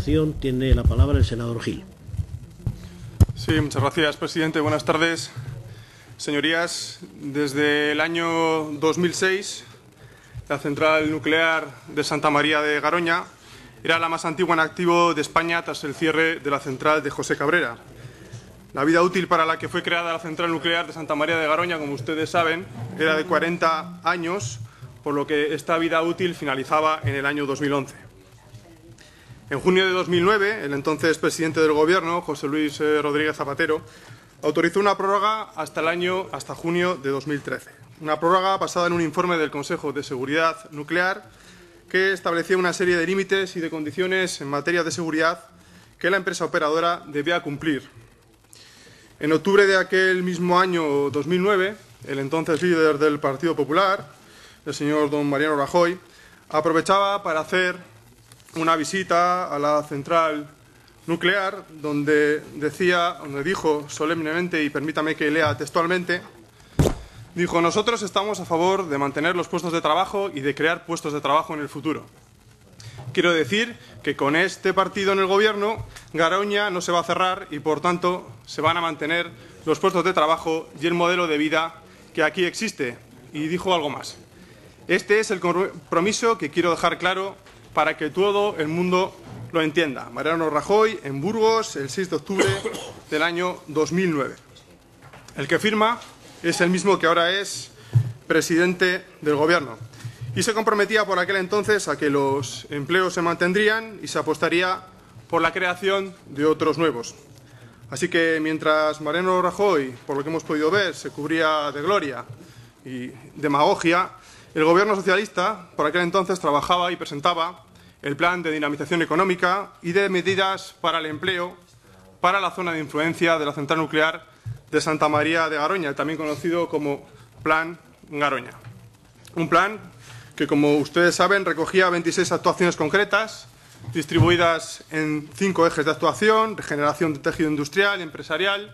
moción tiene la palabra el senador Gil. Sí, muchas gracias, presidente. Buenas tardes. Señorías, desde el año 2006, la central nuclear de Santa María de Garoña era la más antigua en activo de España tras el cierre de la central de José Cabrera. La vida útil para la que fue creada la central nuclear de Santa María de Garoña, como ustedes saben, era de 40 años, por lo que esta vida útil finalizaba en el año 2011. En junio de 2009, el entonces presidente del Gobierno, José Luis Rodríguez Zapatero, autorizó una prórroga hasta junio de 2013. Una prórroga basada en un informe del Consejo de Seguridad Nuclear que establecía una serie de límites y de condiciones en materia de seguridad que la empresa operadora debía cumplir. En octubre de aquel mismo año 2009, el entonces líder del Partido Popular, el señor don Mariano Rajoy, aprovechaba para hacer una visita a la central nuclear donde dijo solemnemente, y permítame que lea textualmente, dijo: nosotros estamos a favor de mantener los puestos de trabajo y de crear puestos de trabajo en el futuro. Quiero decir que con este partido en el Gobierno, Garoña no se va a cerrar y, por tanto, se van a mantener los puestos de trabajo y el modelo de vida que aquí existe. Y dijo algo más. Este es el compromiso que quiero dejar claro para que todo el mundo lo entienda. Mariano Rajoy, en Burgos, el 6 de octubre del año 2009. El que firma es el mismo que ahora es presidente del Gobierno. Y se comprometía por aquel entonces a que los empleos se mantendrían y se apostaría por la creación de otros nuevos. Así que mientras Mariano Rajoy, por lo que hemos podido ver, se cubría de gloria y demagogia, el Gobierno socialista por aquel entonces trabajaba y presentaba el plan de dinamización económica y de medidas para el empleo para la zona de influencia de la central nuclear de Santa María de Garoña, también conocido como Plan Garoña. Un plan que, como ustedes saben, recogía 26 actuaciones concretas, distribuidas en 5 ejes de actuación: regeneración de tejido industrial y empresarial,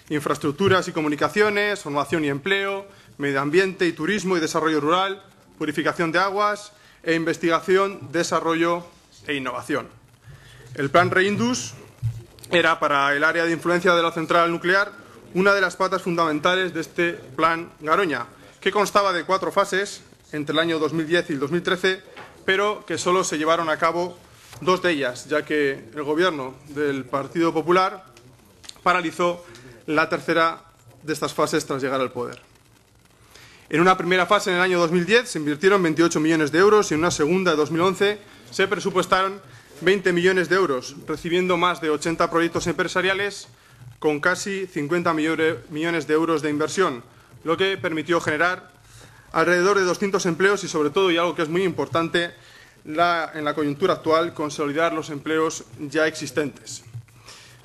infraestructuras y comunicaciones, formación y empleo, medio ambiente y turismo y desarrollo rural, purificación de aguas e investigación, desarrollo e innovación. El plan Reindus era, para el área de influencia de la central nuclear, una de las patas fundamentales de este Plan Garoña, que constaba de 4 fases entre el año 2010 y el 2013, pero que solo se llevaron a cabo 2 de ellas, ya que el Gobierno del Partido Popular paralizó la tercera de estas fases tras llegar al poder. En una primera fase, en el año 2010, se invirtieron 28 millones de euros y en una segunda, de 2011, se presupuestaron 20 millones de euros, recibiendo más de 80 proyectos empresariales con casi 50 millones de euros de inversión, lo que permitió generar alrededor de 200 empleos y, sobre todo, y algo que es muy importante en la coyuntura actual, consolidar los empleos ya existentes.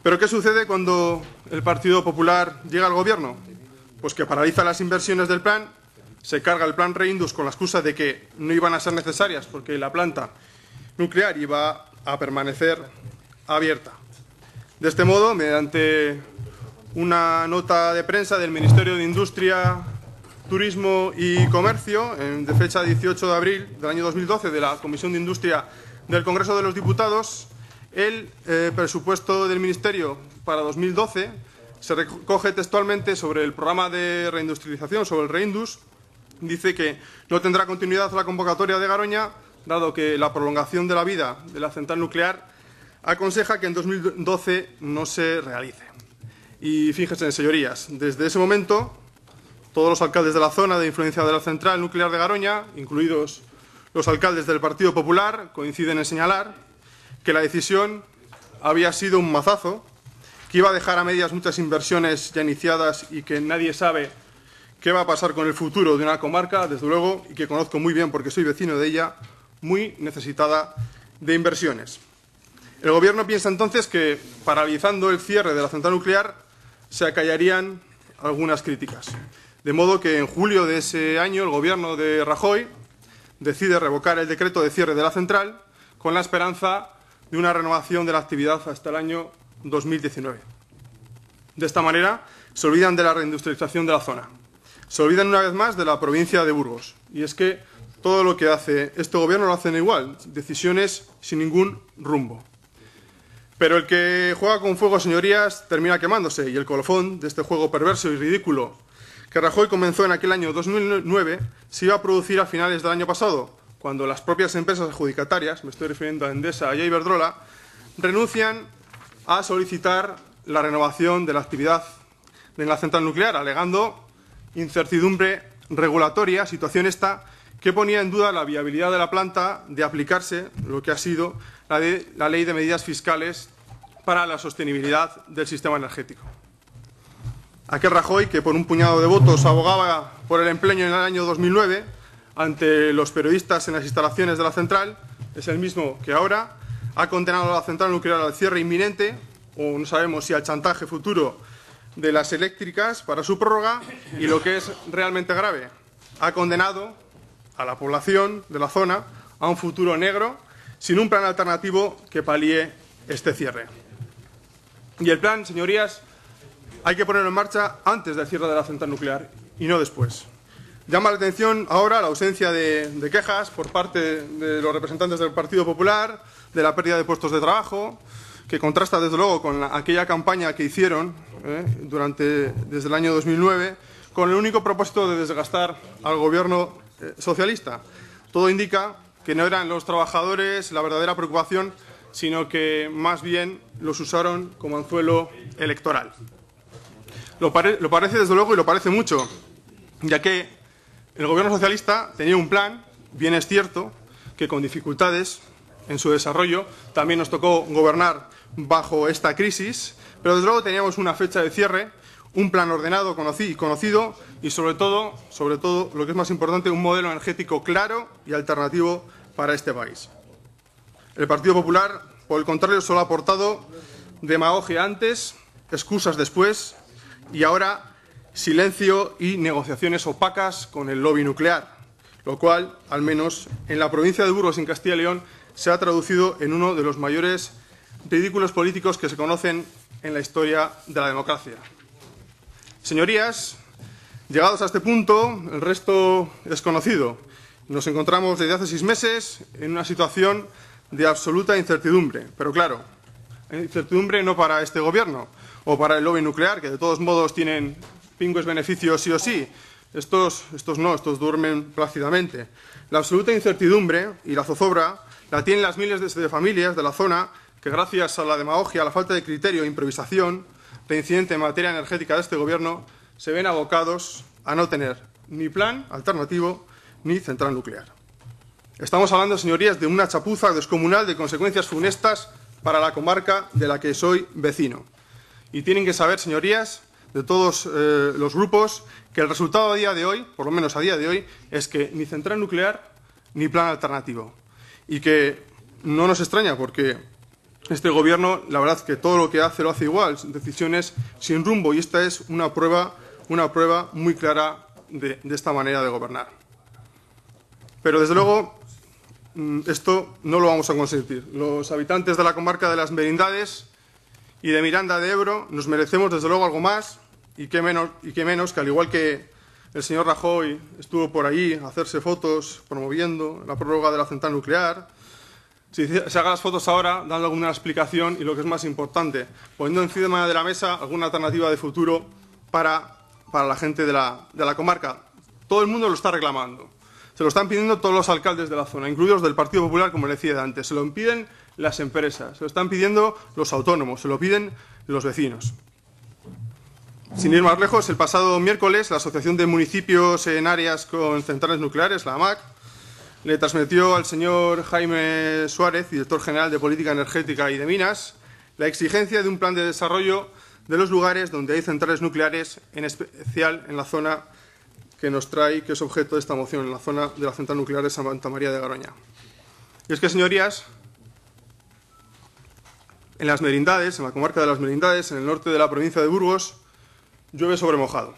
¿Pero qué sucede cuando el Partido Popular llega al Gobierno? Pues que paraliza las inversiones del plan, se carga el plan Reindus con la excusa de que no iban a ser necesarias porque la planta nuclear iba a permanecer abierta. De este modo, mediante una nota de prensa del Ministerio de Industria, Turismo y Comercio, de fecha 18 de abril del año 2012, de la Comisión de Industria del Congreso de los Diputados, el presupuesto del Ministerio para 2012 se recoge textualmente sobre el programa de reindustrialización, sobre el Reindus. Dice que no tendrá continuidad la convocatoria de Garoña, dado que la prolongación de la vida de la central nuclear aconseja que en 2012 no se realice. Y fíjense, señorías, desde ese momento, todos los alcaldes de la zona de influencia de la central nuclear de Garoña, incluidos los alcaldes del Partido Popular, coinciden en señalar que la decisión había sido un mazazo, que iba a dejar a medias muchas inversiones ya iniciadas y que nadie sabe qué va a pasar con el futuro de una comarca, desde luego, y que conozco muy bien porque soy vecino de ella, muy necesitada de inversiones. El Gobierno piensa entonces que, paralizando el cierre de la central nuclear, se acallarían algunas críticas. De modo que en julio de ese año el Gobierno de Rajoy decide revocar el decreto de cierre de la central con la esperanza de una renovación de la actividad hasta el año 2019. De esta manera se olvidan de la reindustrialización de la zona. Se olvidan una vez más de la provincia de Burgos. Y es que todo lo que hace este Gobierno lo hacen igual, decisiones sin ningún rumbo. Pero el que juega con fuego, señorías, termina quemándose, y el colofón de este juego perverso y ridículo que Rajoy comenzó en aquel año 2009 se iba a producir a finales del año pasado, cuando las propias empresas adjudicatarias, me estoy refiriendo a Endesa y a Iberdrola, renuncian a solicitar la renovación de la actividad de la central nuclear, alegando incertidumbre regulatoria, situación esta que ponía en duda la viabilidad de la planta de aplicarse lo que ha sido la Ley de Medidas Fiscales para la sostenibilidad del sistema energético. Aquel Rajoy, que por un puñado de votos abogaba por el empeño en el año 2009 ante los periodistas en las instalaciones de la central, es el mismo que ahora ha condenado a la central nuclear al cierre inminente, o no sabemos si al chantaje futuro de las eléctricas para su prórroga, y lo que es realmente grave, ha condenado a la población de la zona a un futuro negro sin un plan alternativo que palíe este cierre. Y el plan, señorías, hay que ponerlo en marcha antes del cierre de la central nuclear y no después. Llama la atención ahora la ausencia de quejas por parte de los representantes del Partido Popular, de la pérdida de puestos de trabajo, que contrasta desde luego con aquella campaña que hicieron desde el año 2009, con el único propósito de desgastar al gobierno socialista. Todo indica que no eran los trabajadores la verdadera preocupación, sino que más bien los usaron como anzuelo electoral. Lo parece desde luego, y lo parece mucho, ya que el gobierno socialista tenía un plan, bien es cierto, que con dificultades en su desarrollo también nos tocó gobernar bajo esta crisis, pero desde luego teníamos una fecha de cierre, un plan ordenado y conocido y sobre todo, lo que es más importante, un modelo energético claro y alternativo para este país. El Partido Popular, por el contrario, solo ha aportado demagogia antes, excusas después y ahora silencio y negociaciones opacas con el lobby nuclear, lo cual, al menos en la provincia de Burgos, en Castilla y León, se ha traducido en uno de los mayores ridículos políticos que se conocen en la historia de la democracia. Señorías, llegados a este punto, el resto es conocido. Nos encontramos desde hace 6 meses en una situación de absoluta incertidumbre. Pero claro, incertidumbre no para este gobierno o para el lobby nuclear, que de todos modos tienen pingües beneficios sí o sí. Estos no, estos duermen plácidamente. La absoluta incertidumbre y la zozobra la tienen las miles de familias de la zona que, gracias a la demagogia, a la falta de criterio e improvisación reincidente en materia energética de este gobierno, se ven abocados a no tener ni plan alternativo ni central nuclear. Estamos hablando, señorías, de una chapuza descomunal de consecuencias funestas para la comarca de la que soy vecino. Y tienen que saber, señorías, de todos los grupos, que el resultado a día de hoy, por lo menos a día de hoy, es que ni central nuclear ni plan alternativo. Y que no nos extraña, porque este gobierno, la verdad, que todo lo que hace lo hace igual, decisiones sin rumbo, y esta es una prueba muy clara de esta manera de gobernar. Pero, desde luego, esto no lo vamos a consentir. Los habitantes de la comarca de las Merindades y de Miranda de Ebro nos merecemos, desde luego, algo más, y qué menos que, al igual que el señor Rajoy estuvo por allí a hacerse fotos promoviendo la prórroga de la central nuclear, se haga las fotos ahora dando alguna explicación y, lo que es más importante, poniendo encima de la mesa alguna alternativa de futuro para la gente de la comarca. Todo el mundo lo está reclamando. Se lo están pidiendo todos los alcaldes de la zona, incluidos del Partido Popular, como le decía antes. Se lo piden las empresas, se lo están pidiendo los autónomos, se lo piden los vecinos. Sin ir más lejos, el pasado miércoles la Asociación de Municipios en Áreas con Centrales Nucleares, la AMAC, le transmitió al señor Jaime Suárez, director general de Política Energética y de Minas, la exigencia de un plan de desarrollo de los lugares donde hay centrales nucleares, en especial en la zona que nos trae, que es objeto de esta moción, en la zona de la central nuclear de Santa María de Garoña. Y es que, señorías, en las Merindades, en la comarca de las Merindades, en el norte de la provincia de Burgos, llueve sobre mojado.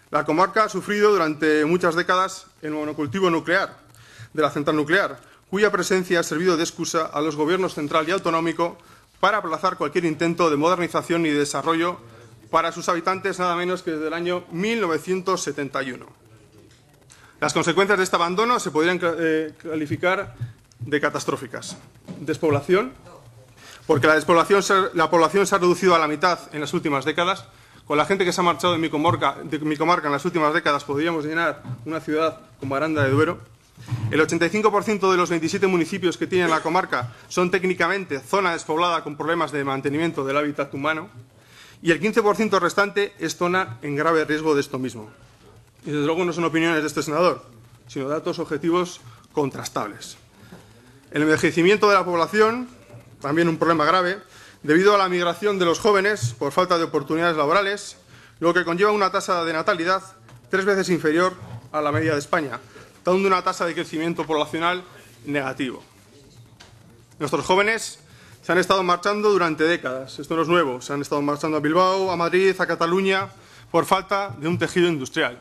La comarca ha sufrido durante muchas décadas el monocultivo nuclear de la central nuclear, cuya presencia ha servido de excusa a los gobiernos central y autonómico para aplazar cualquier intento de modernización y de desarrollo para sus habitantes, nada menos que desde el año 1971. Las consecuencias de este abandono se podrían calificar de catastróficas. Despoblación, porque la población se ha reducido a la mitad en las últimas décadas. Con la gente que se ha marchado de mi comarca en las últimas décadas podríamos llenar una ciudad como Aranda de Duero. El 85% de los 27 municipios que tiene la comarca son técnicamente zona despoblada con problemas de mantenimiento del hábitat humano y el 15% restante es zona en grave riesgo de esto mismo. Y desde luego no son opiniones de este senador, sino datos objetivos contrastables. El envejecimiento de la población, también un problema grave, debido a la migración de los jóvenes por falta de oportunidades laborales, lo que conlleva una tasa de natalidad 3 veces inferior a la media de España, dando una tasa de crecimiento poblacional negativo. Nuestros jóvenes se han estado marchando durante décadas, esto no es nuevo, se han estado marchando a Bilbao, a Madrid, a Cataluña, por falta de un tejido industrial.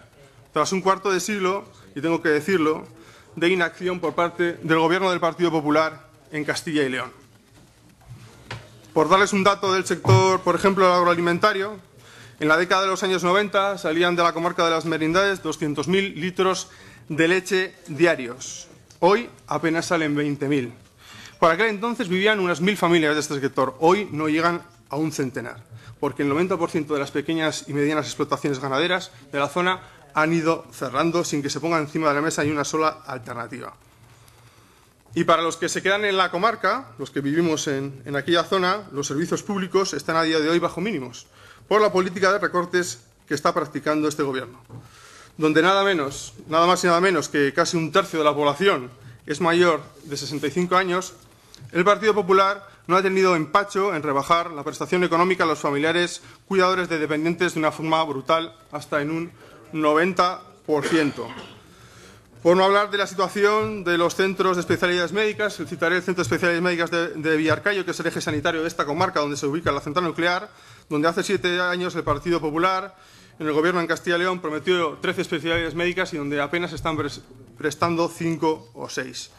Tras un cuarto de siglo, y tengo que decirlo, de inacción por parte del Gobierno del Partido Popular en Castilla y León. Por darles un dato del sector, por ejemplo, el agroalimentario, en la década de los años 90 salían de la comarca de las Merindades 200.000 litros de leche diarios. Hoy apenas salen 20.000. Por aquel entonces vivían unas 1.000 familias de este sector. Hoy no llegan a un centenar, porque el 90% de las pequeñas y medianas explotaciones ganaderas de la zona han ido cerrando sin que se ponga encima de la mesa ni una sola alternativa. Y para los que se quedan en la comarca, los que vivimos en aquella zona, los servicios públicos están a día de hoy bajo mínimos, por la política de recortes que está practicando este Gobierno, donde nada más y nada menos que casi un tercio de la población es mayor de 65 años, el Partido Popular no ha tenido empacho en rebajar la prestación económica a los familiares cuidadores de dependientes de una forma brutal, hasta en un 90%. Por no hablar de la situación de los centros de especialidades médicas, citaré el Centro de Especialidades Médicas de Villarcayo, que es el eje sanitario de esta comarca donde se ubica la central nuclear, donde hace 7 años el Partido Popular, en el Gobierno en Castilla y León, prometió 13 especialidades médicas y donde apenas están prestando 5 o 6.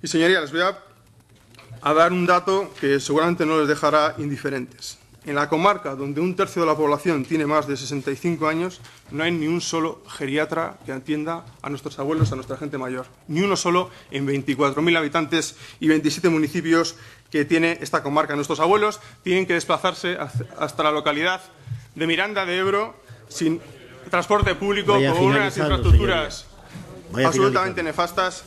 Y señorías, les voy a dar un dato que seguramente no les dejará indiferentes. En la comarca donde un tercio de la población tiene más de 65 años, no hay ni un solo geriatra que atienda a nuestros abuelos, a nuestra gente mayor. Ni uno solo en 24.000 habitantes y 27 municipios que tiene esta comarca. Nuestros abuelos tienen que desplazarse hasta la localidad de Miranda de Ebro sin transporte público, con unas infraestructuras absolutamente nefastas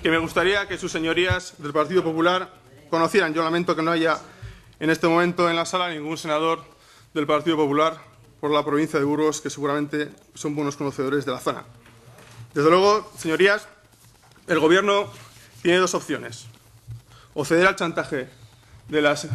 que me gustaría que sus señorías del Partido Popular conocieran. Yo lamento que no haya en este momento en la sala ningún senador del Partido Popular por la provincia de Burgos, que seguramente son buenos conocedores de la zona. Desde luego, señorías, el Gobierno tiene 2 opciones: o ceder al chantaje de las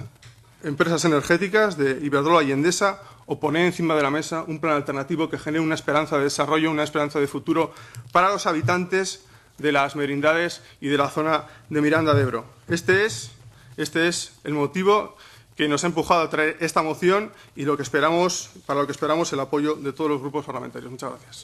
empresas energéticas de Iberdrola y Endesa, o poner encima de la mesa un plan alternativo que genere una esperanza de desarrollo, una esperanza de futuro para los habitantes de las Merindades y de la zona de Miranda de Ebro. Este es el motivo que nos ha empujado a traer esta moción y para lo que esperamos el apoyo de todos los grupos parlamentarios. Muchas gracias.